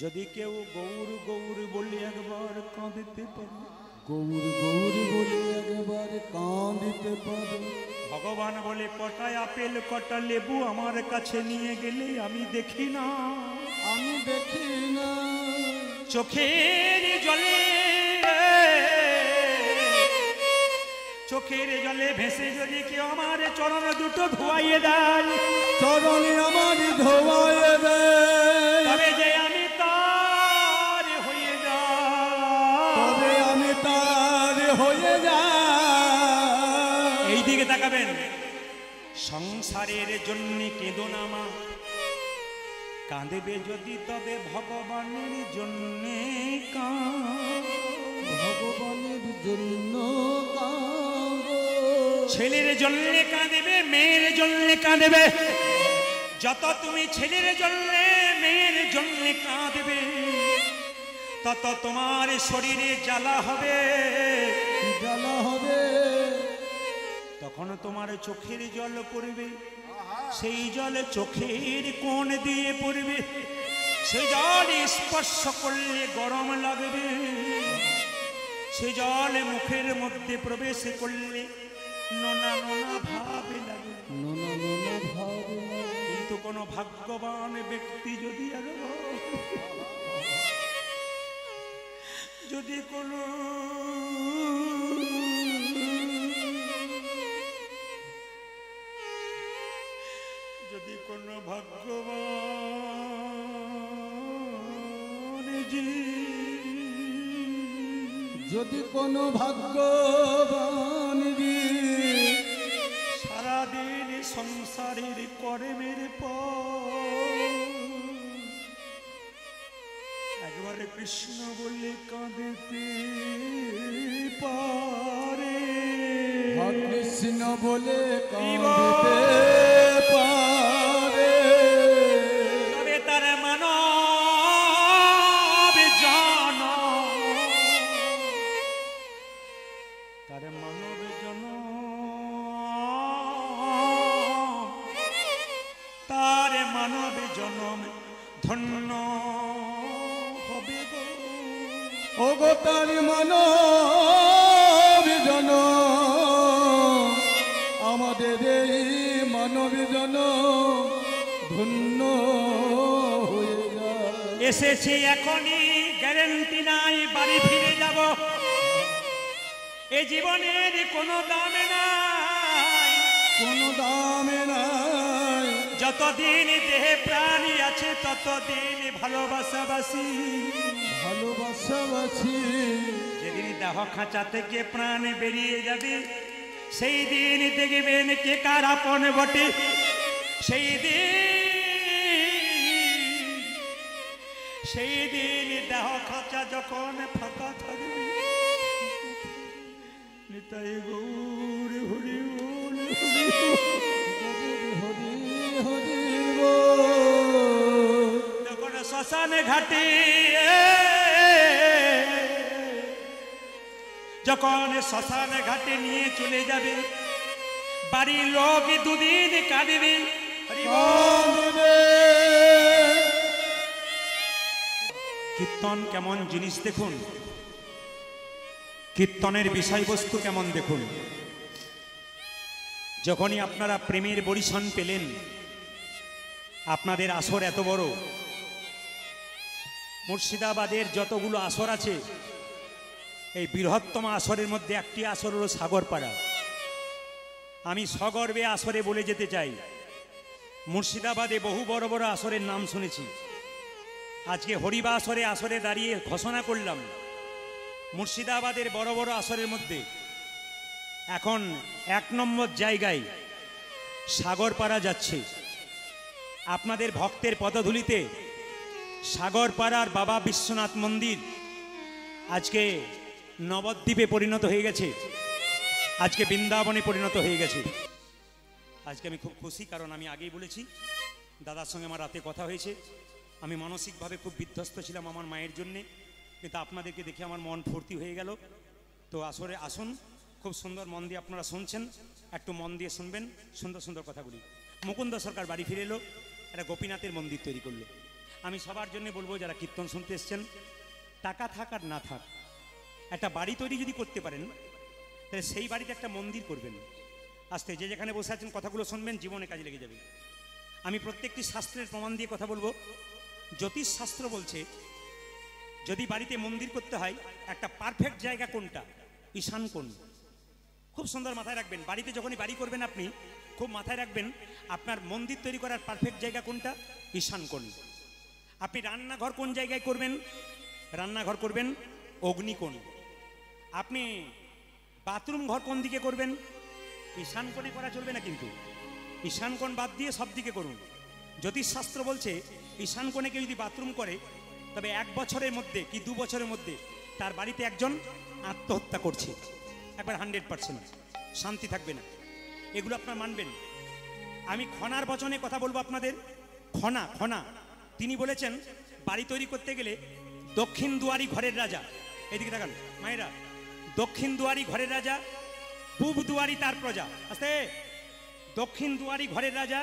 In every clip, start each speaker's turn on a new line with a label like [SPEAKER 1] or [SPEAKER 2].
[SPEAKER 1] যদি কেউ গৌর গৌর বলে একবার কাঁদিতে পারে,
[SPEAKER 2] গৌর গৌর বলে একবার কাঁদিতে পারে,
[SPEAKER 1] ভগবান বলে কটা আপেল কটা লেবু আমার কাছে নিয়ে গেলে আমি দেখি না,
[SPEAKER 2] আমি দেখি না,
[SPEAKER 1] চোখের জলে চোখের জলে ভেসে যদি কেউ আমার চরণ দুটো ধোয়াইয়ে দেয়,
[SPEAKER 2] চরণে আমার ধোয়ায় দেয়,
[SPEAKER 1] তবে যে আমি তার হয়ে যাই,
[SPEAKER 2] তবে আমি তার হয়ে যাই।
[SPEAKER 1] এই দিকে তাকাবেন। সংসারের জন্য কেঁদো না মা, কাঁদবে যদি তবে ভগবানের জন্যে
[SPEAKER 2] ভগবানের জন্য
[SPEAKER 1] ছেলের জন্যে কাঁদবে, মেয়ের জন্যে কাঁদবে। যত তুমি ছেলের জন্যে মেয়ের জন্যে কাঁদবে, তত তোমার শরীরে জ্বালা হবে,
[SPEAKER 2] জ্বালা হবে।
[SPEAKER 1] তখন তোমার চোখের জল পড়বে, সেই জল চোখের কোণ দিয়ে পড়বে, সেই জল স্পর্শ করলে গরম লাগবে, সে জল মুখের মধ্যে প্রবেশ করলে নোনা নোনা ভাবে লাগে,
[SPEAKER 2] নোনা নোনা ভাবে।
[SPEAKER 1] কিন্তু কোন ভাগ্যবান ব্যক্তি যদি যদি কোন ভাগ্যবান
[SPEAKER 2] যদি কোনো ভাগ্যবান
[SPEAKER 1] সারাদিন সংসারের কর্মের পর একবারে কৃষ্ণ বলে কাঁদতে পারে,
[SPEAKER 2] কৃষ্ণ বলে কাঁদতে পারে,
[SPEAKER 1] তবে তার মানব জন, তার মানব জন, তার মানব জনম ধন্য হবে গো।
[SPEAKER 2] ওগো তার মানব জন, আমাদের এই মানব জন ধন্য হয়ে যায়।
[SPEAKER 1] এসেছি এখনই, গ্যারেন্টি নাই বাড়ি ফিরে যাব, এ জীবনের কোনো দামে নাই,
[SPEAKER 2] কোনো দামে নাই,
[SPEAKER 1] যতদিন দেহে প্রাণী আছে ততদিন ভালোবাসাবাসি,
[SPEAKER 2] ভালোবাসাবাসি।
[SPEAKER 1] যেদিন দেহ খাঁচা থেকে প্রাণ বেরিয়ে যাবে সেই দিন দেখবেন কে কার আপন বটে, সেই দিন দেহ খাঁচা যখন ফাঁকা থাকবে, নিতাই গৌর হরি বল,
[SPEAKER 2] হরি হরি বল।
[SPEAKER 1] যখন শ্মশানে ঘাটে, যখন শ্মশানে ঘাটে নিয়ে চলে যাবে, বাড়ির লোক দুদিন কাঁদবে। কীর্তন কেমন জিনিস দেখুন, কীর্তনের বিষয়বস্তু কেমন দেখুন। যখনই আপনারা প্রেমের বরিশন পেলেন, আপনাদের আসর এত বড়, মুর্শিদাবাদের যতগুলো আসর আছে এই বৃহত্তম আসরের মধ্যে একটি আসর হলো সাগরপাড়া। আমি সগর্বে আসরে বলে যেতে চাই, মুর্শিদাবাদে বহু বড় বড় আসরের নাম শুনেছি, আজকে হরিবা আসরে দাঁড়িয়ে ঘোষণা করলাম মুর্শিদাবাদের বড় বড় আসরের মধ্যে এখন 1 নম্বর জায়গায় সাগরপাড়া যাচ্ছে। আপনাদের ভক্তের পদধূলিতে সাগরপাড়ার বাবা বিশ্বনাথ মন্দির আজকে নবদ্বীপে পরিণত হয়ে গেছে, আজকে বৃন্দাবনে পরিণত হয়ে গেছে। আজকে আমি খুব খুশি, কারণ আমি আগেই বলেছি দাদার সঙ্গে আমার রাতে কথা হয়েছে, আমি মানসিকভাবে খুব বিধ্বস্ত ছিলাম আমার মায়ের জন্যে, কিন্তু আপনাদেরকে দেখে আমার মন ফুর্তি হয়ে গেল। তো আসরে আসুন, খুব সুন্দর মন দিয়ে আপনারা শুনছেন, একটু মন দিয়ে শুনবেন সুন্দর সুন্দর কথাগুলি। মুকুন্দ সরকার বাড়ি ফিরে এলো, একটা গোপীনাথের মন্দির তৈরি করলো। আমি সবার জন্য বলবো যারা কীর্তন শুনতে এসছেন, টাকা থাক আর না থাক, একটা বাড়ি তৈরি যদি করতে পারেন তাহলে সেই বাড়িতে একটা মন্দির করবেন। আস্তে যে যেখানে বসে আছেন কথাগুলো শুনবেন, জীবনে কাজে লেগে যাবে। আমি প্রত্যেকটি শাস্ত্রের প্রমাণ দিয়ে কথা বলবো। জ্যোতিষ শাস্ত্র বলছে যদি বাড়িতে মন্দির করতে হয় একটা পারফেক্ট জায়গা কোনটা? ঈশান কোণ। খুব সুন্দর মাথায় রাখবেন, বাড়িতে যখনই বাড়ি করবেন আপনি খুব মাথায় রাখবেন আপনার মন্দির তৈরি করার পারফেক্ট জায়গা কোনটা? ঈশান কোণ। আপনি রান্নাঘর কোন জায়গায় করবেন? রান্নাঘর করবেন অগ্নিকোণ। আপনি বাথরুম ঘর কোন দিকে করবেন? ঈশান কোণে করা চলবে না, কিন্তু ঈশান কোণ বাদ দিয়ে সব দিকে করুন। জ্যোতিষশাস্ত্র বলছে ঈশান কোণে কেউ যদি বাথরুম করে তবে 1 বছরের মধ্যে কি 2 বছরের মধ্যে তার বাড়িতে একজন আত্মহত্যা করছে, একবার 100% শান্তি থাকবে না। এগুলো আপনারা মানবেন। আমি খনার বচনে কথা বলবো আপনাদের। খনা তিনি বলেছেন বাড়ি তৈরি করতে গেলে দক্ষিণ দুয়ারি ঘরের রাজা, এদিকে তাকান মায়েরা, দক্ষিণ দুয়ারি ঘরের রাজা, পূব দুয়ারি তার প্রজা। আস্তে, দক্ষিণ দুয়ারি ঘরের রাজা,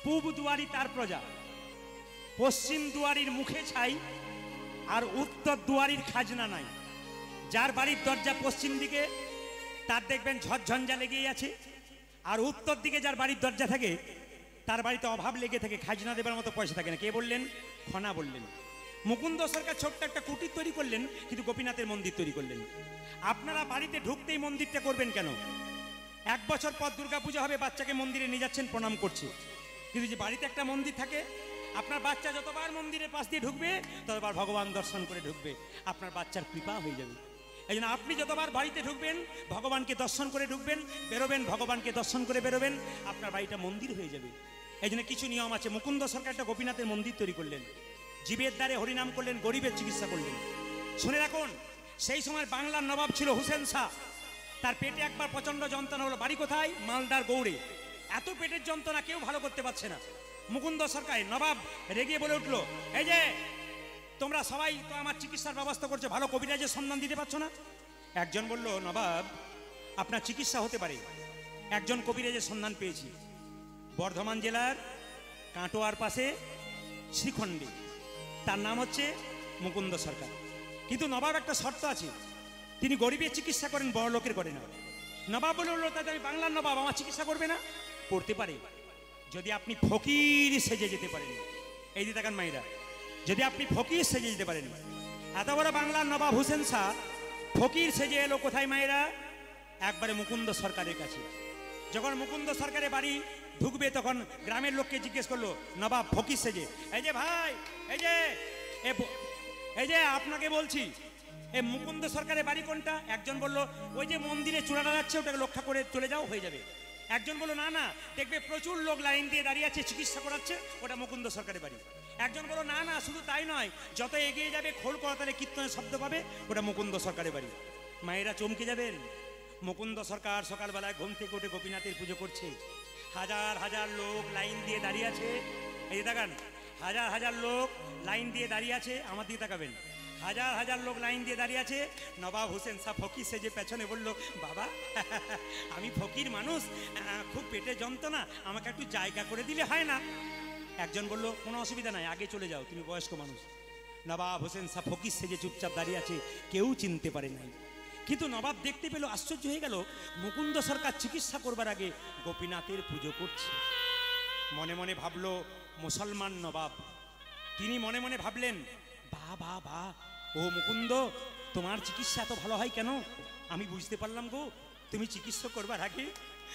[SPEAKER 1] পূব দুয়ারি তার প্রজা, পশ্চিম দুয়ারির মুখে ছাই, আর উত্তর দুয়ারির খাজনা নাই। যার বাড়ির দরজা পশ্চিম দিকে তার দেখবেন ঝড়ঝঞ্ঝা লেগেই আছে, আর উত্তর দিকে যার বাড়ির দরজা থাকে তার বাড়িতে অভাব লেগে থাকে, খাজনা দেবার মতো পয়সা থাকে না। কে বললেন? খনা বললেন। মুকুন্দ সরকার ছোট্ট একটা কুটির তৈরি করলেন, কিন্তু গোপীনাথের মন্দির তৈরি করলেন। আপনারা বাড়িতে ঢুকতেই মন্দিরটা করবেন কেন? 1 বছর পর দুর্গাপূজা হবে, বাচ্চাকে মন্দিরে নিয়ে যাচ্ছেন, প্রণাম করছে, কিন্তু যে বাড়িতে একটা মন্দির থাকে আপনার বাচ্চা যতবার মন্দিরের পাশ দিয়ে ঢুকবে ততবার ভগবান দর্শন করে ঢুকবে, আপনার বাচ্চার কৃপা হয়ে যাবে। এই জন্য আপনি যতবার বাড়িতে ঢুকবেন ভগবানকে দর্শন করে ঢুকবেন, বেরোবেন ভগবানকে দর্শন করে বেরোবেন, আপনার বাড়িটা মন্দির হয়ে যাবে। এই জন্য কিছু নিয়ম আছে। মুকুন্দ সরকার একটা গোপীনাথের মন্দির তৈরি করলেন, জীবের দ্বারে হরিনাম করলেন, গরিবের চিকিৎসা করলেন। শুনে রাখুন, সেই সময় বাংলার নবাব ছিল হুসেন শাহ। তার পেটে একবার প্রচন্ড যন্ত্রণা হলো। বাড়ি কোথায়? মালদার গৌড়ে। এত পেটের যন্ত্রণা কেউ ভালো করতে পারছে না। মুকুন্দ সরকার নবাব রেগে বলে উঠলো, এই যে তোমরা সবাই তো আমার চিকিৎসার ব্যবস্থা করছো, ভালো কবিরাজের সন্ধান দিতে পারছো না? একজন বলল, নবাব আপনার চিকিৎসা হতে পারে, একজন কবিরাজের সন্ধান পেয়েছি, বর্ধমান জেলার কাটোয়ার পাশে শ্রীখণ্ডে, তার নাম হচ্ছে মুকুন্দ সরকার। কিন্তু নবাব একটা শর্ত আছে, তিনি গরিবের চিকিৎসা করেন, বড় লোকের করে না। নবাব বলে উঠলো, তাই আমি বাংলার নবাব, আমার চিকিৎসা করবে না? করতে পারে, যদি আপনি ফকির সেজে যেতে পারেন। এই যে দেখান মাইরা, যদি আপনি ফকির সেজে যেতে পারেন। এত বড় বাংলার নবাব হুসেন শাহ ফকির সেজে এলো কোথায় মায়েরা? একবারে মুকুন্দ সরকারের কাছে। যখন মুকুন্দ সরকারের বাড়ি ঢুকবে তখন গ্রামের লোককে জিজ্ঞেস করলো, নবাব ফকির সেজে, এই যে ভাই, এই যে আপনাকে বলছি, এই মুকুন্দ সরকারের বাড়ি কোনটা? একজন বলল, ওই যে মন্দিরে চূড়াটা যাচ্ছে ওটাকে লক্ষ্য করে চলে যাও, হয়ে যাবে। একজন বলল, না না, দেখবে প্রচুর লোক লাইন দিয়ে দাঁড়িয়ে আছে, চিকিৎসা করাচ্ছে, ওটা মুকুন্দ সরকারের বাড়ি। একজন বলল, না না, শুধু তাই নয়, যত এগিয়ে যাবে খোল করতালে কীর্তনের শব্দ পাবে, ওটা মুকুন্দ সরকারের বাড়ি। মায়েরা চমকে যাবেন। মুকুন্দ সরকার সকালবেলায় ঘুম থেকে উঠে গোপীনাথের পুজো করছে, হাজার হাজার লোক লাইন দিয়ে দাঁড়িয়ে আছে। এই যে দেখান, হাজার হাজার লোক লাইন দিয়ে দাঁড়িয়ে আছে, আমার দিকে তাকাবেন, হাজার হাজার লোক লাইন দিয়ে দাঁড়িয়ে আছে। নবাব হোসেন শাহ ফকির সেজে পেছনে বলল, বাবা আমি ফকির মানুষ, খুব পেটে যন্ত্রণা, আমাকে একটু জায়গা করে দিলে হয় না? একজন বলল, কোনো অসুবিধা নাই, আগে চলে যাও, তুমি বয়স্ক মানুষ। নবাব হোসেন শাহ ফকির সেজে চুপচাপ দাঁড়িয়ে আছে, কেউ চিনতে পারে নাই। কিন্তু নবাব দেখতে পেল, আশ্চর্য হয়ে গেল, মুকুন্দ সরকার চিকিৎসা করবার আগে গোপীনাথের পুজো করছে। মনে মনে ভাবলো মুসলমান নবাব, তিনি মনে মনে ভাবলেন, বা ও মুকুন্দ, তোমার চিকিৎসা এত ভালো হয় কেন? আমি বুঝতে পারলাম গো, তুমি চিকিৎসা করবার আগে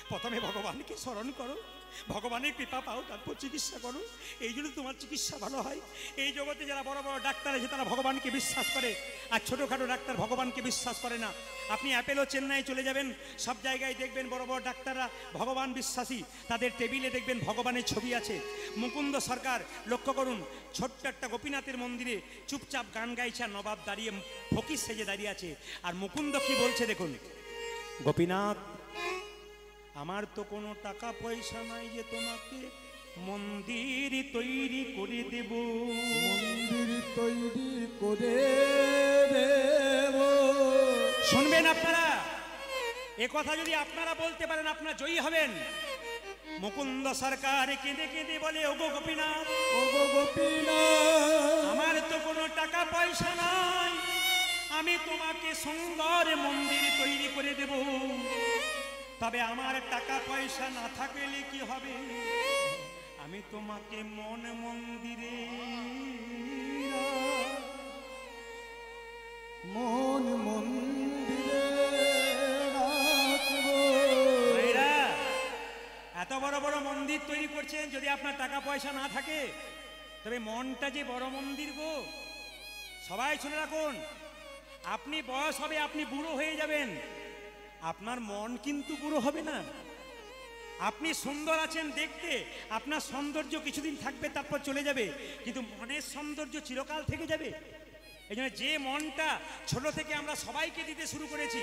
[SPEAKER 1] প্রথমে ভগবানকে স্মরণ করো, ভগবানের কৃপা পাও, তারপর চিকিৎসা করো, এই জন্য তোমার চিকিৎসা ভালো হয়। এই জগতে যারা বড় বড় ডাক্তার আছে তারা ভগবানকে বিশ্বাস করে, আর ছোটোখাটো ডাক্তার ভগবানকে বিশ্বাস করে না। আপনি অ্যাপেলো চেন্নাই চলে যাবেন, সব জায়গায় দেখবেন বড় বড় ডাক্তাররা ভগবান বিশ্বাসী, তাদের টেবিলে দেখবেন ভগবানের ছবি আছে। মুকুন্দ সরকার লক্ষ্য করুন, ছোট্ট একটা গোপীনাথের মন্দিরে চুপচাপ গান গাইছে, আর নবাব দাঁড়িয়ে ফকির সেজে দাঁড়িয়ে আছে। আর মুকুন্দ কি বলছে দেখুন, গোপীনাথ আমার তো কোনো টাকা পয়সা নাই যে তোমাকে মন্দির তৈরি করে দেব,
[SPEAKER 2] মন্দির তৈরি করে দেব।
[SPEAKER 1] শুনবেন আপনারা, এ কথা যদি আপনারা বলতে পারেন আপনারা জয়ী হবেন। মুকুন্দ সরকার কেঁদে কেঁদে বলে, ওগো গোপীনাথ,
[SPEAKER 2] ওগো গোপীনাথ,
[SPEAKER 1] আমার তো কোনো টাকা পয়সা নাই, আমি তোমাকে সুন্দর মন্দির তৈরি করে দেব, তবে আমার টাকা পয়সা না থাকলে কি হবে, আমি তোমাকে মন মন্দিরে
[SPEAKER 2] মন মন্দিরে রাখবো।
[SPEAKER 1] ভাইরা, এত বড় বড় মন্দির তৈরি করছেন, যদি আপনার টাকা পয়সা না থাকে, তবে মনটা যে বড় মন্দির গো। সবাই শুনে রাখুন, আপনি বয়স হবে, আপনি বুড়ো হয়ে যাবেন, আপনার মন কিন্তু বুড়ো হবে না। আপনি সুন্দর আছেন দেখতে, আপনার সৌন্দর্য কিছুদিন থাকবে, তারপর চলে যাবে, কিন্তু মনের সৌন্দর্য চিরকাল থেকে যাবে। এই জন্য যে মনটা ছোট থেকে আমরা সবাইকে দিতে শুরু করেছি,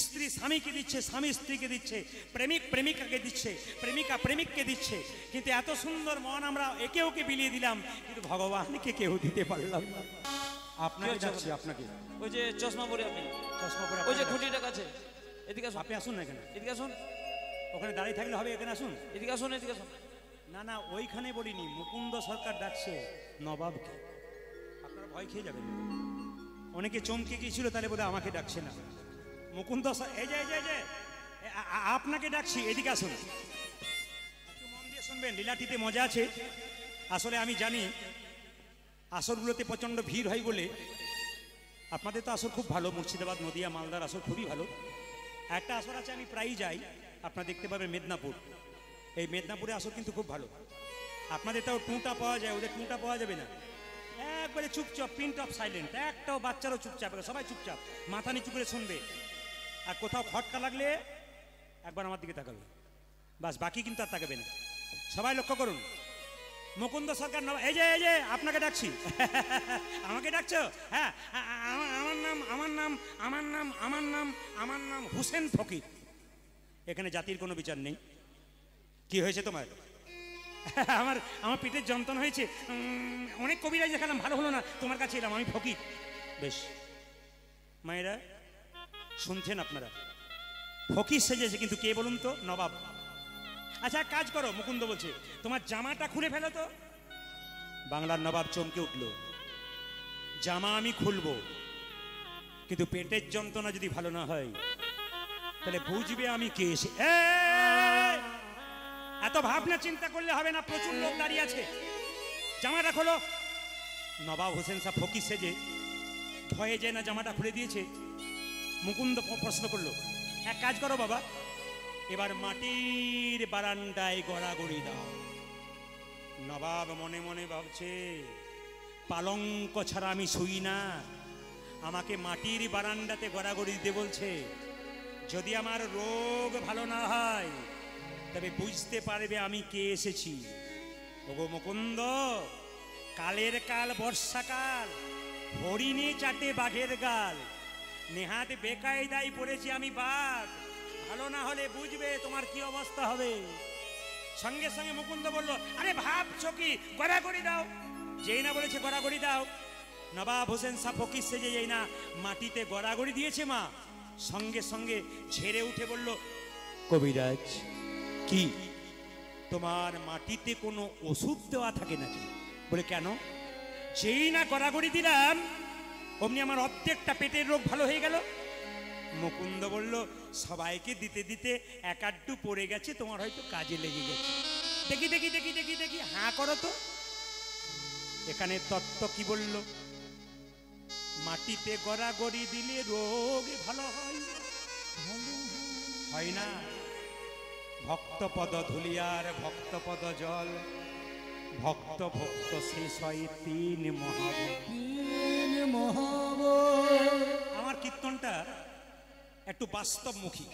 [SPEAKER 1] স্ত্রী স্বামীকে দিচ্ছে, স্বামী স্ত্রীকে দিচ্ছে, প্রেমিক প্রেমিকাকে দিচ্ছে, প্রেমিকা প্রেমিককে দিচ্ছে, কিন্তু এত সুন্দর মন আমরা একে ওকে বিলিয়ে দিলাম, কিন্তু ভগবানকে কেউ দিতে পারলাম না। আপনাকে যাচ্ছি, আপনাকে
[SPEAKER 3] ওই যে চশমা পরে আপনি,
[SPEAKER 1] চশমা পরে
[SPEAKER 3] ওই যে
[SPEAKER 1] আপনাকে
[SPEAKER 3] খুঁটিটা কাছে, এদিকে আসুন,
[SPEAKER 1] আপনি আসুন না এখানে,
[SPEAKER 3] এদিকে আসুন,
[SPEAKER 1] ওখানে দাঁড়িয়ে থাকলে হবে, এখানে আসুন।
[SPEAKER 3] এদিকে আসুন, এদিকে আসুন।
[SPEAKER 1] না না, ওইখানে বলিনি, মুকুন্দ সরকার ডাকছে নবাবকে, আপনারা ভয় খেয়ে যাবেন। অনেকে চমকে গিয়েছিল, তাহলে বলে আমাকে ডাকছে না। মুকুন্দ এই যে আপনাকে ডাকছি, এদিকে আসুন, একটু মন দিয়ে শুনবেন, লীলাটিতে মজা আছে। আসলে আমি জানি আসরগুলোতে প্রচণ্ড ভিড় হয় বলে, আপনাদের তো আসর খুব ভালো, মুর্শিদাবাদ, নদিয়া, মালদার আসর খুবই ভালো। একটা আসর আছে আমি প্রায়ই যাই, আপনারা দেখতে পাবেন মেদিনীপুর। এই মেদিনীপুরে আসর কিন্তু খুব ভালো। আপনাদের তাও টুঁটা পাওয়া যায়, ওদের টুঁটা পাওয়া যাবে না। একবারে চুপচাপ, প্রিন্ট অফ সাইলেন্ট, একটাও বাচ্চারও চুপচাপ, সবাই চুপচাপ, মাথা নিচু করে শুনবে। আর কোথাও খটকা লাগলে একবার আমার দিকে তাকাবে, বাস, বাকি কিন্তু আর তাকাবে না। সবাই লক্ষ্য করুন, মুকুন্দ সরকার এই যে আপনাকে ডাকছি। আমাকে ডাকছো? হ্যাঁ, আমার নাম হুসেন ফকির। এখানে জাতির কোনো বিচার নেই। কি হয়েছে তোমার? আমার পেটের যন্ত্রণা হয়েছে, অনেক কবিরাজ দেখালাম, ভালো হলো না, তোমার কাছে এলাম, আমি ফকির। বেশ, মায়েরা শুনছেন আপনারা, ফকির সেজেছে, কিন্তু কে বলুন তো? নবাব। আচ্ছা কাজ করো, মুকুন্দ বলছে, তোমার জামাটা খুলে ফেলো তো। বাংলার নবাব চমকে উঠল, জামা আমি খুলবো, কিন্তু পেটের যন্ত্রণা যদি ভালো না হয়, তাহলে বুঝবে আমি কে এসে। এত ভাবনা চিন্তা করলে হবে না, প্রচুর লোক দাঁড়িয়ে আছে, জামাটা খোলো। নবাব হোসেন সাহেব ফকির সেজে ভয়ে যায় না, জামাটা খুলে দিয়েছে। মুকুন্দ প্রশ্ন করলো, এক কাজ করো বাবা, এবার মাটির বারান্দায় গড়াগড়ি দাও। নবাব মনে মনে ভাবছে, পালঙ্ক ছাড়া আমি শুই না, আমাকে মাটির বারান্দাতে গড়াগড়ি দিতে বলছে। যদি আমার রোগ ভালো না হয়, তবে বুঝতে পারবে আমি কে এসেছি। ওগো মুকুন্দ, কালের কাল বর্ষাকাল, হরিণে চাটে বাঘের গাল, নেহাত বেকায়দায় পড়েছি আমি বাঘ, ভালো না হলে বুঝবে তোমার কি অবস্থা হবে। সঙ্গে সঙ্গে মুকুন্দ বলল, আরে ভাবছো কি, গড়াগড়ি দাও। যেই না বলেছে গড়াগড়ি দাও, নবাব হোসেন শাহ ফকির সেজে যেই না মাটিতে গড়াগড়ি দিয়েছে, মা সঙ্গে সঙ্গে ঝেড়ে উঠে বলল, কবিরাজ কি তোমার মাটিতে কোনো ওষুধ দেওয়া থাকে নাকি? বলে কেন? যেই না গড়াগড়ি দিলাম, অমনি আমার অর্ধেকটা পেটের রোগ ভালো হয়ে গেল। মুকুন্দ বলল, সবাইকে দিতে দিতে এক আধটু পড়ে গেছে, তোমার হয়তো কাজে লেগে গেছে। দেখি দেখি দেখি দেখি দেখি, হাঁ করো তো। এখানে তত্ত্ব কি বলল? মাটিতে গড়াগড়ি দিলে রোগ ভালো হয়, হয় না। ভক্তপদ ধুলিয়ার ভক্তপদ জল, ভক্ত ভক্ত শেষ হয় তিন মহাবল। আমার কীর্তনটা একটু বাস্তবমুখী,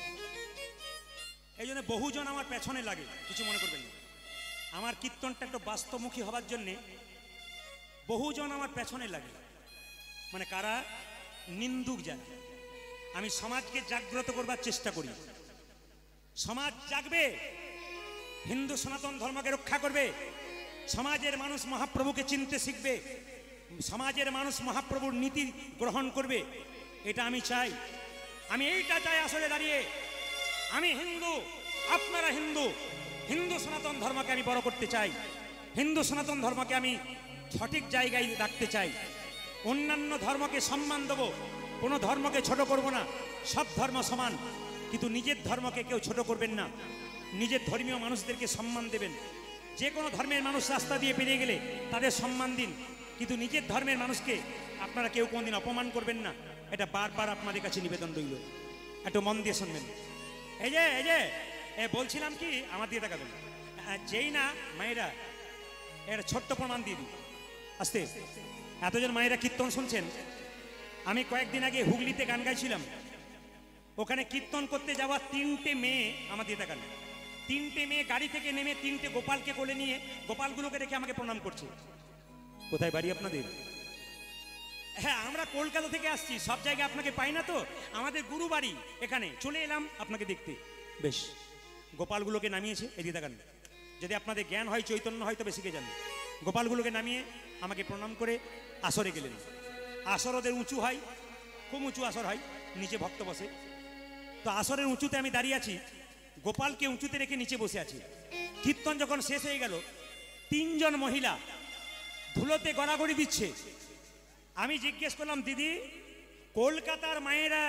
[SPEAKER 1] এই জন্য বহুজন আমার পেছনে লাগে, কিছু মনে করবেন না। আমার কীর্তনটা একটু বাস্তবমুখী হবার জন্যে বহুজন আমার পেছনে লাগে। মানে কারা? নিন্দুক যারা। আমি সমাজকে জাগ্রত করবার চেষ্টা করি, সমাজ জাগবে, হিন্দু সনাতন ধর্মকে রক্ষা করবে, সমাজের মানুষ মহাপ্রভুকে চিনতে শিখবে, সমাজের মানুষ মহাপ্রভুর নীতি গ্রহণ করবে, এটা আমি চাই। আমি এইটা চাই। আসলে দাঁড়িয়ে আমি হিন্দু, আপনারা হিন্দু, হিন্দু সনাতন ধর্মকে আমি বড় করতে চাই, হিন্দু সনাতন ধর্মকে আমি সঠিক জায়গায় রাখতে চাই, অন্যান্য ধর্মকে সম্মান দেবো, কোনো ধর্মকে ছোট করব না, সব ধর্ম সমান, কিন্তু নিজের ধর্মকে কেউ ছোট করবেন না, নিজের ধর্মীয় মানুষদেরকে সম্মান দেবেন। যে কোনো ধর্মের মানুষ রাস্তা দিয়ে পেরিয়ে গেলে তাদের সম্মান দিন, কিন্তু নিজের ধর্মের মানুষকে আপনারা কেউ কোনোদিন অপমান করবেন না। এটা বারবার আপনাদের কাছে নিবেদন রইল, একটু মন দিয়ে শুনবেন। এই যে বলছিলাম কি, আমার দিয়ে টাকা দেবেন, যেই না মায়েরা একটা ছোট্ট প্রমাণ দিয়ে দিই আস্তে। এতজন মায়েরা কীর্তন শুনছেন, আমি কয়েকদিন আগে হুগলিতে গান গাইছিলাম, ওখানে কীর্তন করতে যাওয়া 3টে মেয়ে আমার দিয়ে টাকা, 3টে মেয়ে গাড়ি থেকে নেমে 3টে গোপালকে কোলে নিয়ে গোপালগুলোকে রেখে আমাকে প্রণাম করছে। কোথায় বাড়ি আপনাদের? হ্যাঁ, আমরা কলকাতা থেকে আসছি, সব জায়গায় আপনাকে পাই না, তো আমাদের গুরু বাড়ি এখানে, চলে এলাম আপনাকে দেখতে। বেশ, গোপালগুলোকে নামিয়েছে, এদিকে দেখান, যদি আপনাদের জ্ঞান হয়, চৈতন্য হয়, তবে শিখে যান। গোপালগুলোকে নামিয়ে আমাকে প্রণাম করে আসরে গেলেন। আসর ওদের উঁচু হয়, খুব উঁচু আসর হয়, নিচে ভক্ত বসে। তো আসরের উঁচুতে আমি দাঁড়িয়ে আছি, গোপালকে উঁচুতে রেখে নিচে বসে আছি। কীর্তন যখন শেষ হয়ে গেল, 3জন মহিলা ধুলোতে গড়াগড়ি দিচ্ছে। আমি জিজ্ঞেস করলাম, দিদি, কলকাতার মায়েরা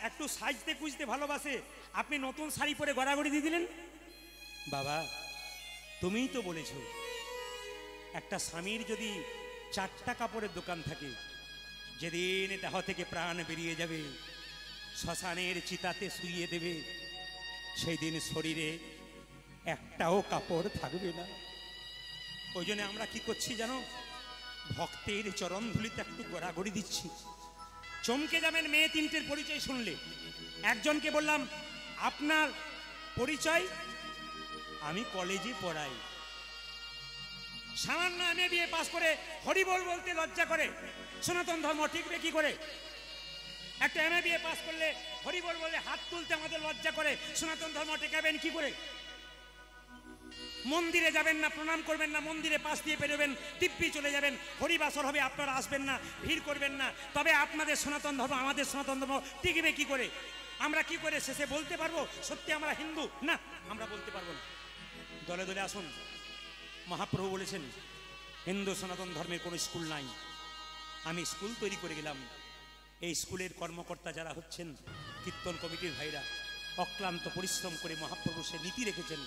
[SPEAKER 1] একটু সাজতে কুজতে ভালোবাসে, আপনি নতুন শাড়ি পরে গড়াগড়ি দিয়ে দিলেন? বাবা, তুমিই তো বলেছ, একটা স্বামীর যদি 4টা কাপড়ের দোকান থাকে, যেদিন দেহ থেকে প্রাণ বেরিয়ে যাবে, শ্মশানের চিতাতে শুইয়ে দেবে, সেই দিন শরীরে একটাও কাপড় থাকবে না। ওই জন্য আমরা কি করছি জানো, ভক্তের চরণ ধুলিতে একটু গড়াগড়ি দিচ্ছি। চমকে যাবেন মেয়ে 3টের পরিচয় শুনলে। একজনকে বললাম, আপনার পরিচয়? আমি কলেজে পড়াই। সামান্য MA পাস করে হরিবল বলতে লজ্জা করে, সনাতন ধর্ম টিকবে কি করে? একটা MA পাস করলে হরিবল বলে হাত তুলতে আমাদের লজ্জা করে, সনাতন ধর্ম টেকাবেন কি করে? মন্দিরে যাবেন না, প্রণাম করবেন না, মন্দিরে পাশ দিয়ে পেরোবেন, দিব্যি চলে যাবেন, হরিবাসর হবে, আপনারা আসবেন না, ভিড় করবেন না, তবে আপনাদের সনাতন ধর্ম, আমাদের সনাতন ধর্ম টিকবে কি করে? আমরা কি করে শেষে বলতে পারবো সত্যি আমরা হিন্দু? না, আমরা বলতে পারবো না। দলে দলে আসুন। মহাপ্রভু বলেছেন, হিন্দু সনাতন ধর্মের কোনো স্কুল নাই, আমি স্কুল তৈরি করে গেলাম। এই স্কুলের কর্মকর্তা যারা হচ্ছেন কীর্তন কমিটির ভাইরা, অক্লান্ত পরিশ্রম করে মহাপ্রভু সে নীতি রেখেছেন,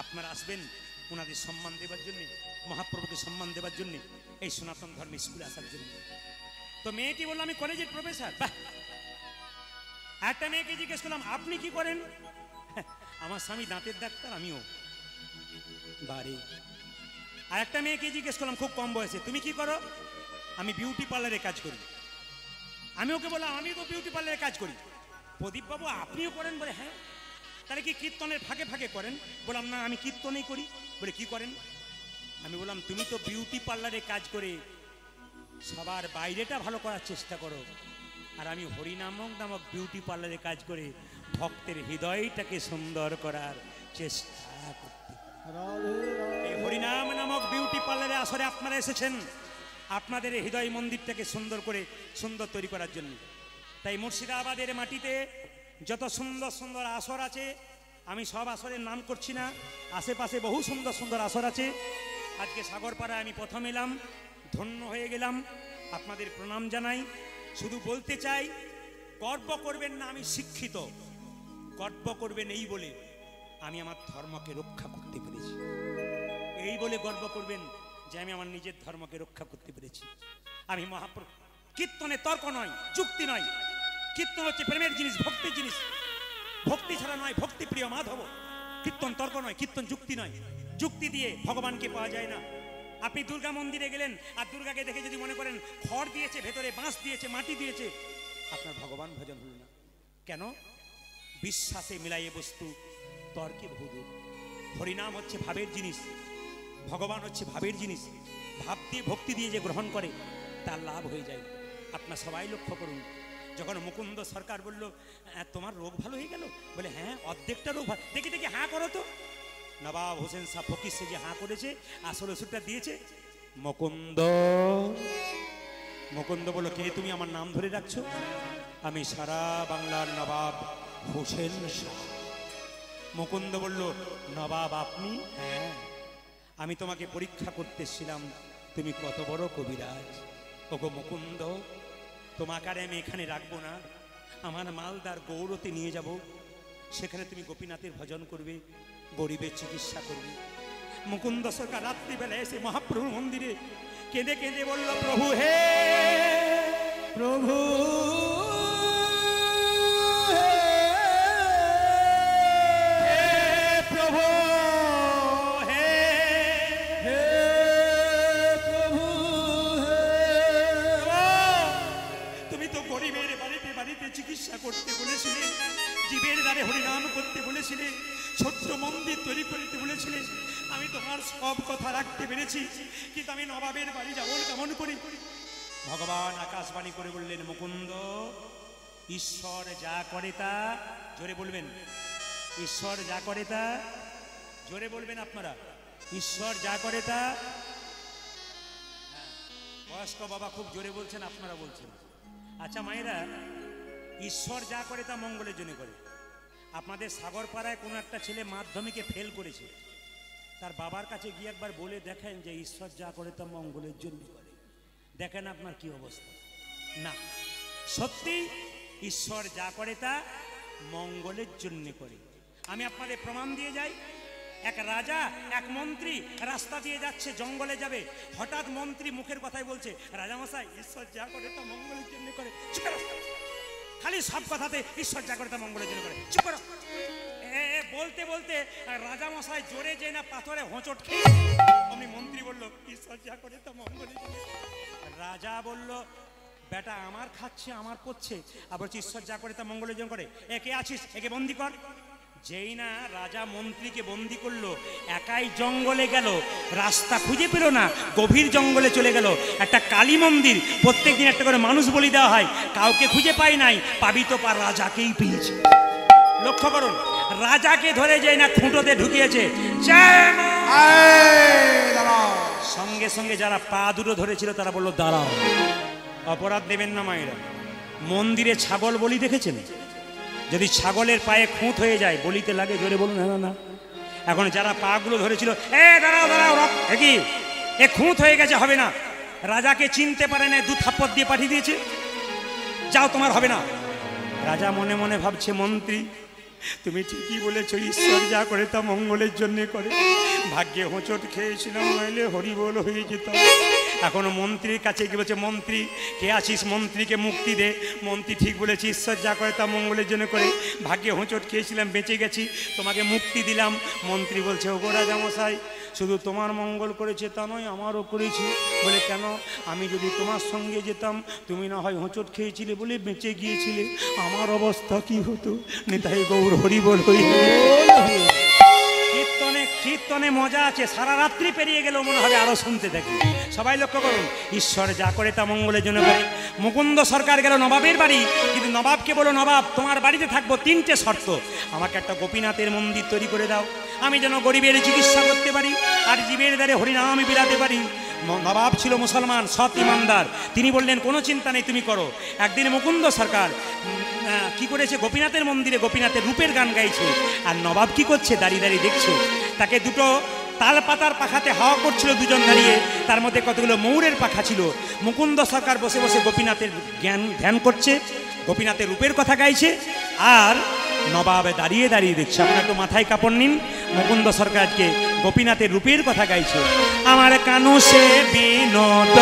[SPEAKER 1] আপনারা আসবেন ওনাদের সম্মান দেবার জন্যে, মহাপ্রভুকে সম্মান দেবার জন্যে, এই সনাতন ধর্মের স্কুলে আসার জন্য। তো মেয়েটি বলল, আমি কলেজের প্রফেসর। বাহ! একটা মেয়েকে জিজ্ঞেস করলাম, আপনি কি করেন? আমার স্বামী দাঁতের ডাক্তার, আমিও। বারে। আর একটা মেয়েকে জিজ্ঞেস করলাম খুব কম বয়সে, তুমি কি করো? আমি বিউটি পার্লারে কাজ করি। আমি ওকে বললাম, আমি তো বিউটি পার্লারে কাজ করি। প্রদীপ বাবু, আপনিও করেন? বলে হ্যাঁ। তাহলে কি কীর্তনের ফাঁকে ফাঁকে করেন? বললাম না, আমি কীর্তনেই করি। বলে কি করেন? আমি বললাম, তুমি তো বিউটি পার্লারে কাজ করে সবার বাইরেটা ভালো করার চেষ্টা করো, আর আমি হরিনামক নামক বিউটি পার্লারে কাজ করে ভক্তের হৃদয়টাকে সুন্দর করার চেষ্টা করতে। এই হরিনাম নামক বিউটি পার্লারে আসরে আপনারা এসেছেন আপনাদের হৃদয় মন্দিরটাকে সুন্দর করে সুন্দর তৈরি করার জন্য। তাই মুর্শিদাবাদের মাটিতে যত সুন্দর সুন্দর আসর আছে, আমি সব আসরের নাম করছি না, আশেপাশে বহু সুন্দর সুন্দর আসর আছে। আজকে সাগরপাড়ায় আমি প্রথম এলাম, ধন্য হয়ে গেলাম, আপনাদের প্রণাম জানাই। শুধু বলতে চাই, গর্ব করবেন না আমি শিক্ষিত, গর্ব করবেন এই বলে আমি আমার ধর্মকে রক্ষা করতে পেরেছি, এই বলে গর্ব করবেন যে আমি আমার নিজের ধর্মকে রক্ষা করতে পেরেছি। আমি মহাপ্রভু, কীর্তনে তর্ক নয়, যুক্তি নয়, কীর্তন হচ্ছে প্রেমের জিনিস, ভক্তির জিনিস, ভক্তি ছাড়া নয়, ভক্তি প্রিয় মাধব। কীর্তন তর্ক নয়, কীর্তন যুক্তি নয়, যুক্তি দিয়ে ভগবানকে পাওয়া যায় না। আপনি দুর্গা মন্দিরে গেলেন, আর দুর্গাকে দেখে যদি মনে করেন খড় দিয়েছে, ভেতরে বাঁশ দিয়েছে, মাটি দিয়েছে, আপনার ভগবান ভজন হল না। কেন? বিশ্বাসে মিলাইয়ে বস্তু, তর্কে বহুদূর। হরিনাম হচ্ছে ভাবের জিনিস, ভগবান হচ্ছে ভাবের জিনিস। ভাব দিয়ে ভক্তি দিয়ে যে গ্রহণ করে তার লাভ হয়ে যায়। আপনার সবাই লক্ষ্য করুন, যখন মুকুন্দ সরকার বলল তোমার রোগ ভালো হয়ে গেল, বলে হ্যাঁ অর্ধেকটা রোগ ভালো, দেখি দেখি হাঁ করো তো। নবাব হোসেন শাহ ফকির সে যে হাঁ করেছে, আসল ওষুধটা দিয়েছে মুকুন্দ। মুকুন্দ বলল, কে তুমি আমার নাম ধরে রাখছো? আমি সারা বাংলার নবাব হোসেন শাহ। মুকুন্দ বলল, নবাব আপনি? হ্যাঁ, আমি তোমাকে পরীক্ষা করতে এসেছিলাম, তুমি কত বড় কবিরাজ। ওগো মুকুন্দ, তোমাকে আর আমি এখানে রাখবো না, আমার মালদার গৌরতে নিয়ে যাব, সেখানে তুমি গোপীনাথের ভজন করবে, গরিবের চিকিৎসা করবে। মুকুন্দ সরকার রাত্রিবেলা এসে মহাপ্রভুর মন্দিরে কেঁদে কেঁদে বলল, প্রভু হে,
[SPEAKER 2] প্রভু
[SPEAKER 1] প্রভু হে,
[SPEAKER 2] হে প্রভু হে।
[SPEAKER 1] তুমি তো গরিবের বাড়িতে বাড়িতে চিকিৎসা করতে বলেছিলে, জীবের দ্বারে হরিনাম করতে বলেছিলে, ছোট্ট মন্দির তৈরি করতে বলেছিলে। আমি তোমার সব কথা রাখতে পেরেছি, কিন্তু আমি নবাবের বাড়ি যাবো কেমন করে? ভগবান আকাশবাণী করে বললেন, মুকুন্দ, ঈশ্বর যা করে তা, জোরে বলবেন, ঈশ্বর যা করে তা, জোরে বলবেন আপনারা, ঈশ্বর যা করে তা। বয়স্ক বাবা খুব জোরে বলছেন, আপনারা বলছেন। আচ্ছা মায়েরা, ঈশ্বর যা করে তা মঙ্গলের জন্য করে। আপনাদের সাগরপাড়ায় কোনো একটা ছেলে মাধ্যমিকে ফেল করেছে, তার বাবার কাছে গিয়ে একবার বলে দেখেন যে ঈশ্বর যা করে তা মঙ্গলের জন্য করে, দেখেন আপনার কি অবস্থা। না, সত্যি ঈশ্বর যা করে তা মঙ্গলের জন্য করে। আমি আপনাদের প্রমাণ দিয়ে যাই। এক রাজা, এক মন্ত্রী রাস্তা দিয়ে যাচ্ছে, জঙ্গলে যাবে, হঠাৎ মন্ত্রী মুখের কথাই বলছে, রাজামশাই ঈশ্বর যা করে তা মঙ্গলের জন্য করে। চুপ করো, খালি সব কথাতে ঈশ্বর যা করে তা মঙ্গলের জন্য করে, চুপ করো। বলতে বলতে রাজামশাই জোরে যে না পাথরে হোঁচট খেয়ে, অমনি মন্ত্রী বলল, ঈশ্বর যা করে তা মঙ্গলের জন্য। রাজা বলল, বেটা আমার খাচ্ছে, আমার পড়ছে, আবার ঈশ্বর যা করে তা মঙ্গলের জন্য করে। একে আছিস, একে বন্দি কর। যেই না রাজা মন্ত্রীকে বন্দি করলো, একাই জঙ্গলে গেল, রাস্তা খুঁজে পেল না, গভীর জঙ্গলে চলে গেল। একটা কালী মন্দির, প্রত্যেক দিন একটা করে মানুষ বলি দেওয়া হয়, কাউকে খুঁজে পাই নাই, পাবি তো পার রাজাকেই পেয়েছে। লক্ষ্য করুন, রাজাকে ধরে যেই না খুঁটোতে ঢুকিয়েছে, সঙ্গে সঙ্গে যারা পা দুটো ধরেছিল তারা বললো, দাঁড়াও, অপরাধ দেবেন না মায়েরা। মন্দিরে ছাগল বলি দেখেছেন? যদি ছাগলের পায়ে খুঁত হয়ে যায় বলিতে লাগে, জোরে বলুন। না না, এখন যারা পা গুলো ধরেছিল, দাঁড়াও দাঁড়াও, কি এ খুঁত হয়ে গেছে, হবে না। রাজাকে চিনতে পারে না, 2 থাপ্পড় দিয়ে পাঠিয়ে দিয়েছে, যাও তোমার হবে না। রাজা মনে মনে ভাবছে, মন্ত্রী তুমি ঠিকই বলেছ, ঈশ্বর যা করে তা মঙ্গলের জন্য করে। ভাগ্যে হোঁচট খেয়েছিলাম, নইলে হরিবোল হয়ে যেত। এখন মন্ত্রীর কাছে গিয়ে বলছে, মন্ত্রী কে আছিস, মন্ত্রীকে মুক্তি দে। মন্ত্রী ঠিক বলেছি, ঈশ্বর যা করে তা মঙ্গলের জন্য করে, ভাগ্যে হোঁচট খেয়েছিলাম, বেঁচে গেছি, তোমাকে মুক্তি দিলাম। মন্ত্রী বলছে, ওগো রাজামশাই, শুধু তোমার মঙ্গল করেছে তা নয়, আমারও করেছে। বলে কেন? আমি যদি তোমার সঙ্গে যেতাম, তুমি না হয় হোঁচট খেয়েছিলে বলে বেঁচে গিয়েছিলে, আমার অবস্থা কি হতো? নিতাই গৌর হরিবোল হই। কীর্তনে কীর্তনে মজা আছে, সারা রাত্রি পেরিয়ে গেলেও মনে হবে আরো শুনতে থাকি। সবাই লক্ষ্য করুন, ঈশ্বর যা করে তা মঙ্গলের জন্য করে। মুকুন্দ সরকার গেল নবাবের বাড়ি, কিন্তু নবাবকে বলো, নবাব তোমার বাড়িতে থাকবো, 3টে শর্ত। আমাকে একটা গোপীনাথের মন্দির তৈরি করে দাও, আমি যেন গরিবের চিকিৎসা করতে পারি, আর জীবের দ্বারে হরিনাম বিলাতে পারি। নবাব ছিল মুসলমান, সৎ ইমানদার, তিনি বললেন কোনো চিন্তা নেই, তুমি করো। একদিন মুকুন্দ সরকার কি করেছে, গোপীনাথের মন্দিরে গোপীনাথের রূপের গান গাইছে, আর নবাব কি করছে, দাঁড়িয়ে দাঁড়িয়ে দেখছে। তাকে 2টো তাল পাতার পাখাতে হাওয়া করছিল, 2জন দাঁড়িয়ে, তার মধ্যে কতগুলো ময়ূরের পাখা ছিল। মুকুন্দ সরকার বসে বসে গোপীনাথের ধ্যান করছে, গোপীনাথের রূপের কথা গাইছে, আর নবাব দাঁড়িয়ে দাঁড়িয়ে দেখছে। আপনার একটু মাথায় কাপড় নিন, মুকুন্দ সরকারকে গোপীনাথের রূপের কথা গাইছে। আমার কানু সে বিনোদ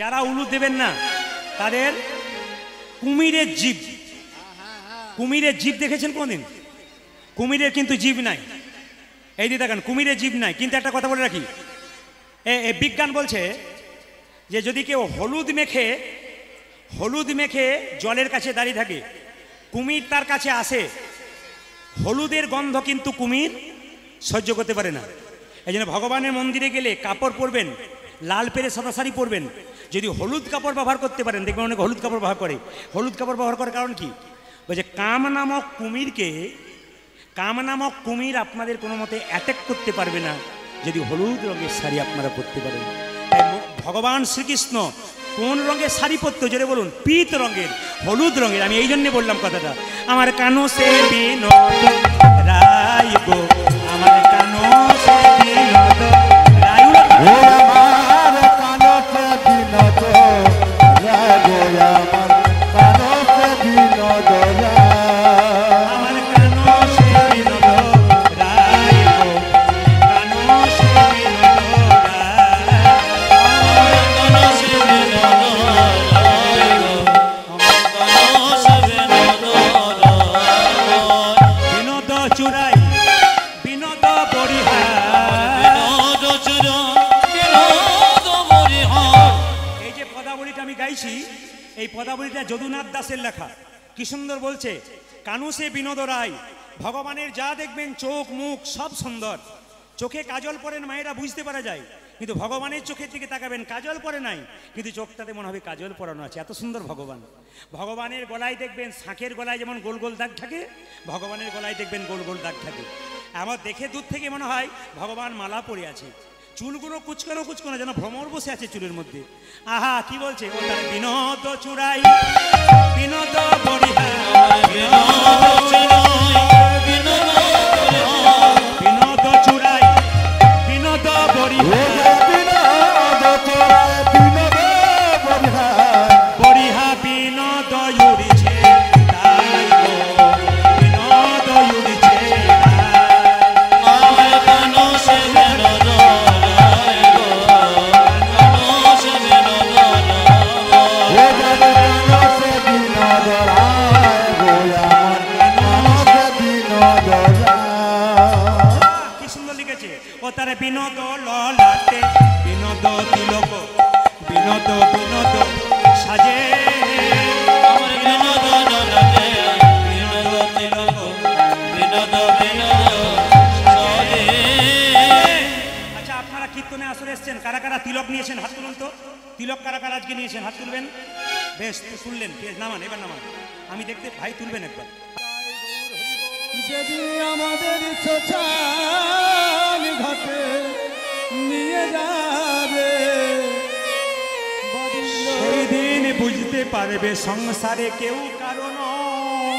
[SPEAKER 1] যারা উলু দেবেন না তাদের কুমিরের জিভ, কুমিরের জিভ দেখেছেন কোনদিন? কুমিরের কিন্তু জিভ নাই, এই দিয়ে দেখেন কুমিরের জিভ নাই। কিন্তু একটা কথা বলে রাখি, বিজ্ঞান বলছে যে যদি কেউ হলুদ মেখে জলের কাছে দাঁড়িয়ে থাকে, কুমির তার কাছে আসে, হলুদের গন্ধ কিন্তু কুমির সহ্য করতে পারে না। এই জন্য ভগবানের মন্দিরে গেলে কাপড় পরবেন, লাল পেরে সাদা শাড়ি পরবেন। যদি হলুদ কাপড় ব্যবহার করতে পারেন, দেখবেন অনেক হলুদ কাপড় ব্যবহার করে। হলুদ কাপড় ব্যবহার করার কারণ কি? বলছে কাম নামক কুমির আপনাদের কোনো মতে অ্যাটাক করতে পারবে না যদি হলুদ রঙের শাড়ি আপনারা পরতে পারেন। তাই ভগবান শ্রীকৃষ্ণ কোন রঙের শাড়ি পরতে, জোরে বলুন? পীত রঙের, হলুদ রঙের। আমি এই জন্যে বললাম কথাটা। আমার কানো সে বিনোদ রায় গো, আমার কানো সে বিনোদ রায়।
[SPEAKER 2] আমার কানতে বিনোদ রায় গো, আমার কানতে বিনোদ রায়।
[SPEAKER 1] আমার কানো সে বিনোদ রায় গো, কানো সে বিনোদ রায়।
[SPEAKER 3] আমার কানো সে বিনোদ রায় গো, আমার কানো সে বিনোদ রায়।
[SPEAKER 1] বিনোদ চুরাই বিনোদ বরিহার।
[SPEAKER 3] বিনোদ চুরাই বিনোদ বরিহার।
[SPEAKER 1] এই যে পদাবলীটা আমি গাইছি, এই পদাবলীটা যদুনাথ দাসের লেখা। কি সুন্দর বলছে, কানুসে বিনোদ রায়। ভগবানের যা দেখবেন চোখ মুখ সব সুন্দর। চোখে কাজল পরেন মায়েরা, বুঝতে পারা যায়, কিন্তু ভগবানের চোখের দিকে তাকাবেন, কাজল পরে নাই, কিন্তু চোখটাতে মনে হবে কাজল পরানো আছে, এত সুন্দর ভগবান। ভগবানের গলায় দেখবেন, শাঁখের গলায় যেমন গোল গোল দাগ থাকে, ভগবানের গলায় দেখবেন গোল গোল দাগ থাকে। আমার দেখে দূর থেকে মনে হয় ভগবান মালা পরে আছে। চুলগুলো কুচকানো কুচকানো, যেন ভ্রমর বসে আছে চুলের মধ্যে। আহা, কি বলছে? ও তার বিনোদ চুরাই বিনোদ বরিহার।
[SPEAKER 3] বিনোদ চুরাই বিনোদ বরিহার।
[SPEAKER 1] বিনোদ চুরাই বিনোদ বরিহার।
[SPEAKER 2] বিনোদ চুরাই বিনোদ বরিহার।
[SPEAKER 1] বরিহা বিনোদ উড়িছে তাই গো, বিনোদ উড়িছে তাই।
[SPEAKER 3] আমার কানো সে বিনোদ রায় গো, কানো সে বিনোদ রায়।
[SPEAKER 2] কানতে বিনোদ রায় গো, আমার কানতে বিনোদ রায়।
[SPEAKER 1] কি সুন্দর লিখেছে। ও তার বিনোদ ললাটে বিনোদ তিলক, বিনোদ বিনোদ সাজে।
[SPEAKER 3] আমার বিনোদ ললাটে বিনোদ তিলক, বিনোদ বিনোদ সাজে।
[SPEAKER 1] আচ্ছা, আপনারা কীর্তনে আসরে এসছেন, কারা কারা তিলক নিয়েছেন হাত তুলুন তো। তিলক কারা কারা আজকে নিয়েছেন হাত তুলবেন। বেশ, তুললেন, বেশ, নামান, এবার নামান। আমি দেখতে ভাই তুলবেন একবার।
[SPEAKER 2] যদি আমাদের শ্মশান ঘাটে নিয়ে যাবে,
[SPEAKER 1] সেই দিন বুঝতে পারবে সংসারে কেউ কারণ,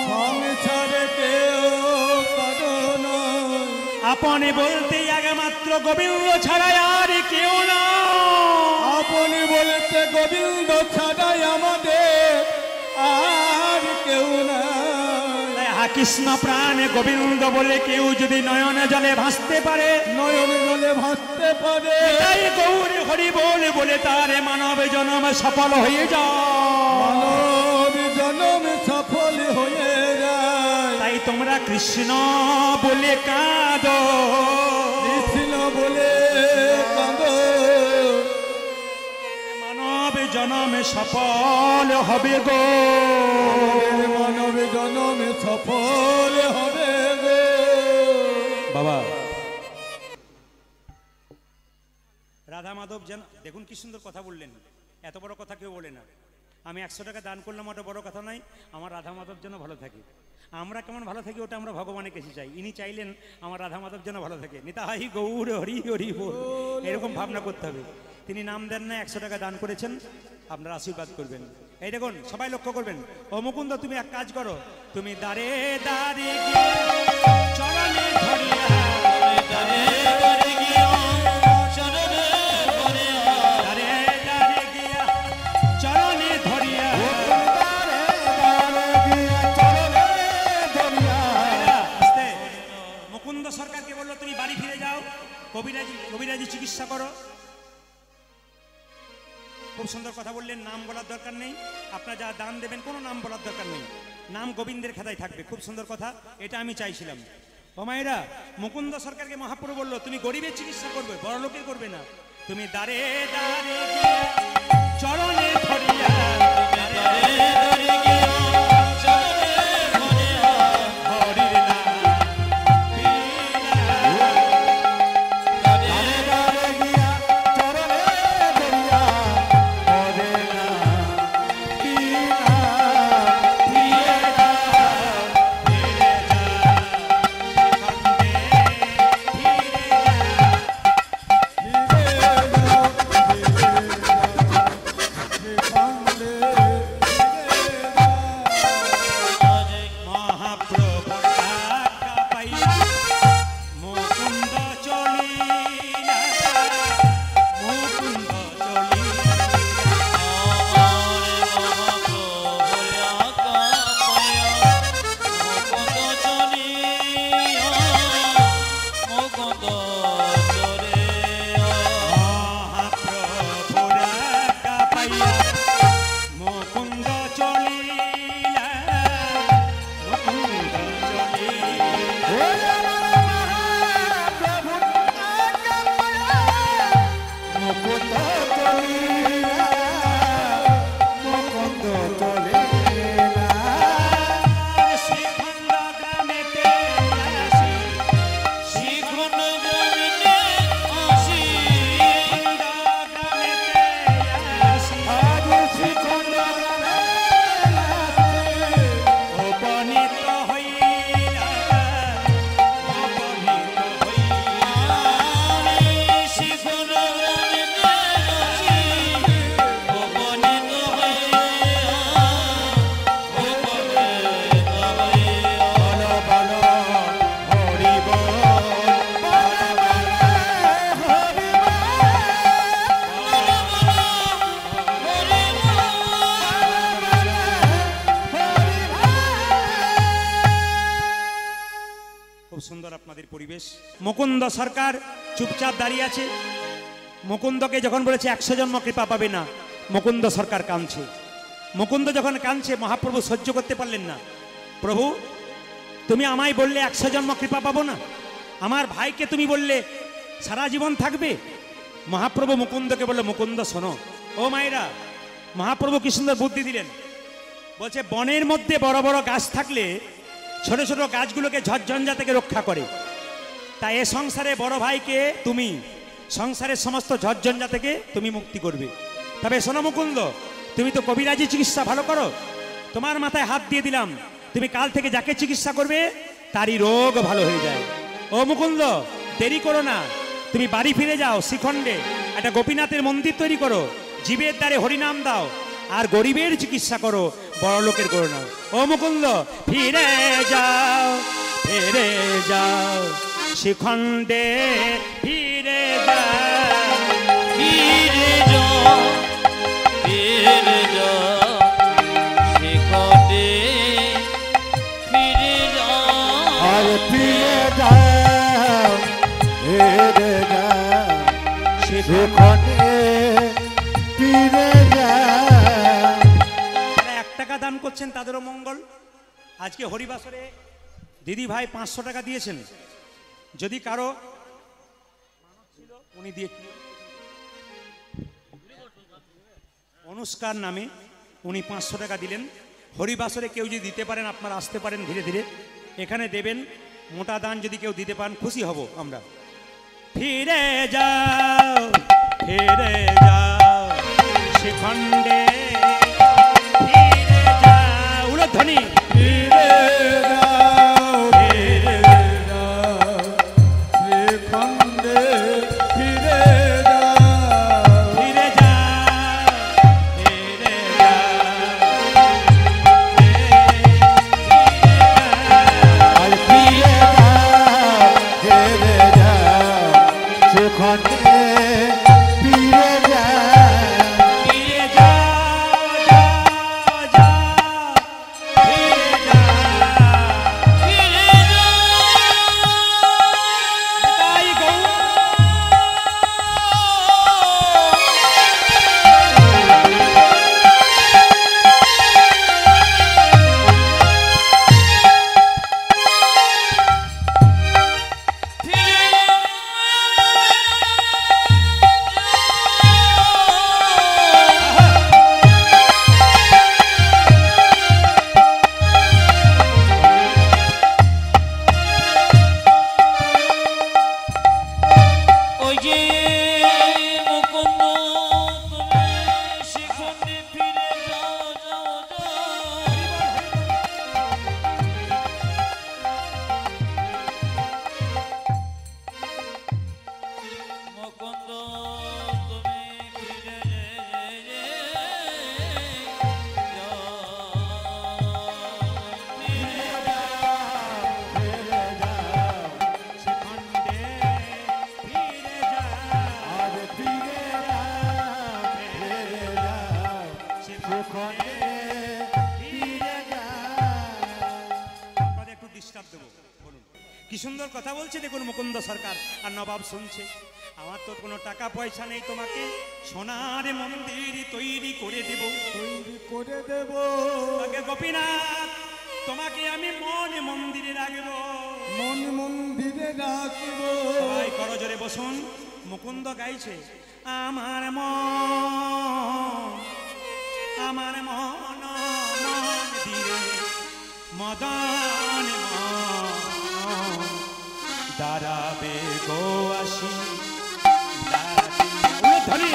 [SPEAKER 2] সংসারে কেউ কারণ
[SPEAKER 1] আপনি বলতে একমাত্র গোবিন্দ ছাড়া আর কেউ না।
[SPEAKER 2] আপনি বলতে গোবিন্দ ছাড়াই আমাদের আর কেউ না।
[SPEAKER 1] কৃষ্ণ প্রাণে গোবিন্দ বলে কেউ যদি নয়নে জলে ভাসতে পারে,
[SPEAKER 2] নয়ন জলে ভাসতে পারে,
[SPEAKER 1] তাই গৌর হরি বলে তার মানব জন্ম সফল হয়ে যায়।
[SPEAKER 2] মানব জন্ম সফল হয়ে যায়।
[SPEAKER 1] তাই তোমরা কৃষ্ণ বলে কাঁদো,
[SPEAKER 2] কৃষ্ণ বলে কাঁদো,
[SPEAKER 1] মানব জন্ম সফল হবে গো।
[SPEAKER 2] মানব জন্ম সফল হবে গো।
[SPEAKER 1] বাবা রাধা মাধব যেন, দেখুন কি সুন্দর কথা বললেন। এত বড় কথা কেউ বলে না। আমি 100 টাকা দান করলাম, ওটা বড় কথা নয়। আমার রাধা মাধব যেন ভালো থাকে। আমরা কেমন ভালো থাকি ওটা আমরা ভগবানের কাছে চাই। ইনি চাইলেন আমার রাধা মাধব যেন ভালো থাকে। নিতাই গৌর হরি হরি বল, এরকম ভাবনা করতে হবে। তিনি নাম দেন না, 100 টাকা দান করেছেন, আপনারা আশীর্বাদ করবেন। এই দেখুন, সবাই লক্ষ্য করবেন। ও মুকুন্দ, তুমি এক কাজ করো, তুমি দাঁড়ে দাঁড়ে গিয়ে চরণে ধরিয়া,
[SPEAKER 3] দাঁড়ে দাঁড়ে গিয়া চরণে ধরিয়া,
[SPEAKER 1] দাঁড়ে দাঁড়ে গিয়া চরণে ধরিয়া। আস্তে। মুকুন্দ সরকারকে বললো তুমি বাড়ি ফিরে যাও, কবিরাজি চিকিৎসা করো। খুব সুন্দর কথা বললেন। নাম বলার দরকার নেই, আপনারা যা দান দেবেন কোনো নাম বলার দরকার নেই, নাম গোবিন্দের খাতায় থাকবে। খুব সুন্দর কথা, এটা আমি চাইছিলাম। ও মায়েরা, মুকুন্দ সরকারকে মহাপ্রভু বললো তুমি গরিবের চিকিৎসা করবে, বড় লোকের করবে না। তুমি দাঁড়ে দাঁড়ে গিয়া চরণে ধরিয়া,
[SPEAKER 3] দাঁড়ে দাঁড়ে গিয়া চরণে ধরিয়া,
[SPEAKER 1] হরির নাম বিনা।
[SPEAKER 3] দাঁড়ে
[SPEAKER 1] পরিবেশ। মুকুন্দ সরকার চুপচাপ দাঁড়িয়ে আছে। মুকুন্দকে যখন বলেছে 100 জন্ম কৃপা পাবে না, মুকুন্দ সরকার কাঁদছে। মুকুন্দ যখন কাঁদছে, মহাপ্রভু সহ্য করতে পারলেন না। প্রভু, তুমি আমায় বললে 100 জন্ম কৃপা পাবো না, আমার ভাইকে তুমি বললে সারা জীবন থাকবে। মহাপ্রভু মুকুন্দকে বললো, মুকুন্দ শোনো। ও মায়েরা, মহাপ্রভু কি সুন্দর বুদ্ধি দিলেন। বলছে বনের মধ্যে বড় বড় গাছ থাকলে ছোট ছোট গাছগুলোকে ঝড়ঝঞ্ঝা থেকে রক্ষা করে। তাই এ সংসারে বড় ভাইকে তুমি সংসারের সমস্ত ঝড়ঝঞ্ঝা থেকে তুমি মুক্তি করবে। তবে শোনো মুকুন্দ, তুমি তো কবিরাজি চিকিৎসা ভালো করো, তোমার মাথায় হাত দিয়ে দিলাম, তুমি কাল থেকে যাকে চিকিৎসা করবে তারই রোগ ভালো হয়ে যায়। ও মুকুন্দ, দেরি করো না, তুমি বাড়ি ফিরে যাও, শ্রীখণ্ডে একটা গোপীনাথের মন্দির তৈরি করো, জীবের দ্বারে হরিনাম দাও, আর গরিবের চিকিৎসা করো, বড় লোকের করো না। ও মুকুন্দ, ফিরে যাও, ফিরে যাও, শ্রীখণ্ডে ফিরে যাও,
[SPEAKER 3] ফিরে যাও, ফিরে যাও, শিখরে ফিরে যাও।
[SPEAKER 2] আর ফিরে যাও, ফিরে যাও, সেখানে ফিরে যাও।
[SPEAKER 1] যারা 1 টাকা দান করছেন তাদেরও মঙ্গল। আজকে হরিবাসরে দিদি ভাই 500 টাকা দিয়েছেন। যদি কারো ছিল উনি দিয়ে অনুষ্কার নামে উনি 500 টাকা দিলেন। হরিবাসরে কেউ যদি দিতে পারেন, আপনারা আসতে পারেন ধীরে ধীরে, এখানে দেবেন। মোটা দান যদি কেউ দিতে পারেন খুশি হব আমরা। ফিরে যাও, ফিরে যাও, শ্রীখণ্ডে ফিরে যাও, উলধ্বনি
[SPEAKER 2] ফিরে যাও, ফিরে যাও, সেখানে ফিরে যাও।
[SPEAKER 1] ফিরে যাও, ফিরে যাও,
[SPEAKER 2] আর ফিরে যাও, ফিরে যাও, সেখানে ফিরে যাও।
[SPEAKER 1] ফিরে যাও, যাও, যাও, ফিরে যাও,
[SPEAKER 3] ফিরে যাও,
[SPEAKER 1] তাই গৌর।
[SPEAKER 3] ওই যে মুকুন্দ, তুমি সেখানে ফিরে যাও, যাও, যাও। মুকুন্দ, তুমি ফিরে যাও, ফিরে
[SPEAKER 1] ফিরে যাও, শ্রীখণ্ডে ফিরে যাও,
[SPEAKER 2] আর ফিরে যাও, ফিরে যাও, সেখানে ফিরে যাও।
[SPEAKER 1] আপনাদের একটু ডিস্টার্ব দেবো, বলুন। কি সুন্দর কথা বলছে দেখুন মুকুন্দ সরকার, আর নবাব শুনছে। আমার তো কোনো টাকা পয়সা নেই, তোমাকে সোনার মন্দির তৈরি করে দেব।
[SPEAKER 2] তৈরি করে দেব,
[SPEAKER 1] আগে গোপীনাথ, তোমাকে আমি মনে মন্দিরে রাখবো।
[SPEAKER 2] মন মন্দিরে রাখব।
[SPEAKER 1] সবাই করজোরে বসুন। মুকুন্দ গাইছে, আমার মন, আমার মন মন্দিরে মদন মন দাঁড়াবে গো আসি, দাঁড়াবে। উলধ্বনি।